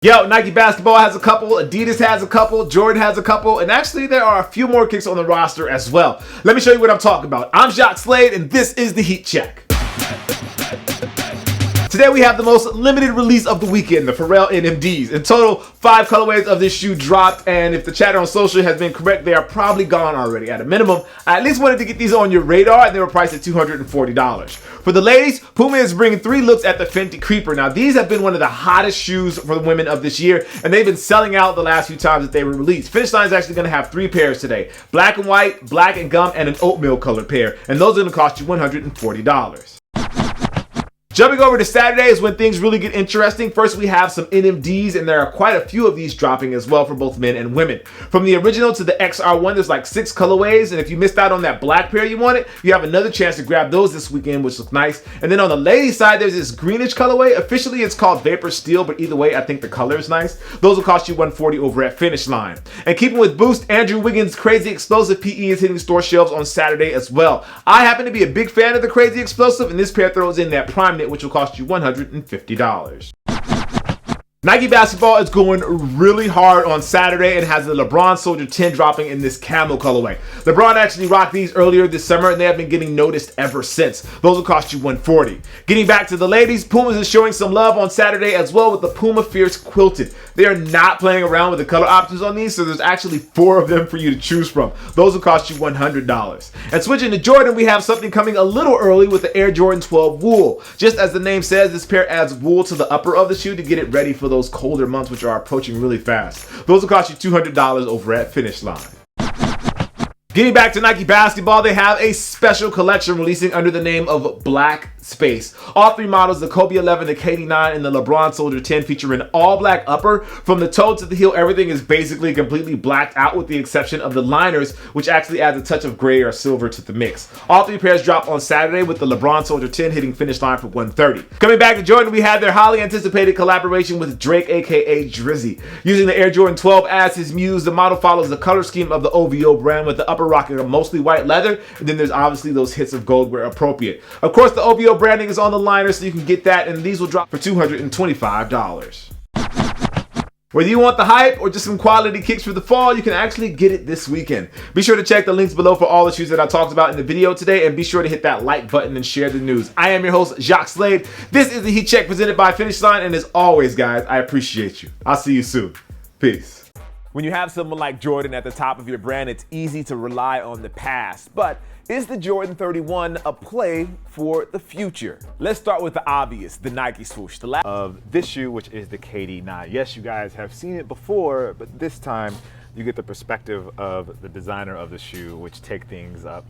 Yo, Nike basketball has a couple, Adidas has a couple, Jordan has a couple, and actually there are a few more kicks on the roster as well. Let me show you what I'm talking about. I'm Jacques Slade, and this is the Heat Check. Today we have the most limited release of the weekend, the PHARRELL NMDs. In total, 5 colorways of this shoe dropped, and if the chatter on social has been correct, they are probably gone already. At a minimum, I at least wanted to get these on your radar, and they were priced at $240. For the ladies, Puma is bringing 3 looks at the Fenty Creeper. Now, these have been one of the hottest shoes for the women of this year, and they've been selling out the last few times that they were released. FINISHLINE is actually going to have 3 pairs today: black and white, black and gum, and an oatmeal colored pair, and those are going to cost you $140. Jumping over to Saturday is when things really get interesting. First, we have some NMDs, and there are quite a few of these dropping as well for both men and women. From the original to the XR1, there's like 6 colorways, and if you missed out on that black pair you wanted, you have another chance to grab those this weekend, which looks nice. And then on the ladies' side, there's this greenish colorway. Officially, it's called Vapor Steel, but either way, I think the color is nice. Those will cost you $140 over at FINISHLINE. And keeping with Boost, Andrew Wiggins' Crazy Explosive PE is hitting store shelves on Saturday as well. I happen to be a big fan of the Crazy Explosive, and this pair throws in that Primeknit, which will cost you $150. Nike basketball is going really hard on Saturday and has the LeBron Soldier 10 dropping in this Camo colorway. LeBron actually rocked these earlier this summer, and they have been getting noticed ever since. Those will cost you $140. Getting back to the ladies, Puma is showing some love on Saturday as well with the Puma Fierce Quilted. They are not playing around with the color options on these, so there's actually 4 of them for you to choose from. Those will cost you $100. And switching to Jordan, we have something coming a little early with the Air Jordan 12 Wool. Just as the name says, this pair adds wool to the upper of the shoe to get it ready for those colder months, which are approaching really fast. Those will cost you $200 over at FINISHLINE. Getting back to Nike basketball, they have a special collection releasing under the name of Black Space. All 3 models, the Kobe 11, the KD 9, and the LeBron Soldier 10, feature an all-black upper. From the toe to the heel, everything is basically completely blacked out with the exception of the liners, which actually adds a touch of gray or silver to the mix. All 3 pairs drop on Saturday, with the LeBron Soldier 10 hitting FINISHLINE for $130. Coming back to Jordan, we had their highly anticipated collaboration with Drake, aka Drizzy. Using the Air Jordan 12 as his muse, the model follows the color scheme of the OVO brand, with the upper rocking a mostly white leather, and then there's obviously those hits of gold where appropriate. Of course, the OVO branding is on the liner, so you can get that, and these will drop for $225. Whether you want the hype or just some quality kicks for the fall, you can actually get it this weekend. Be sure to check the links below for all the shoes that I talked about in the video today, and be sure to hit that like button and share the news. I am your host, Jacques Slade. This is the Heat Check presented by FINISHLINE, and as always, guys, I appreciate you. I'll see you soon. Peace. When you have someone like Jordan at the top of your brand, it's easy to rely on the past. But is the Jordan 31 a play for the future? Let's start with the obvious, the Nike swoosh. The last of this shoe, which is the KD 9. Yes, you guys have seen it before, but this time you get the perspective of the designer of the shoe, which take things up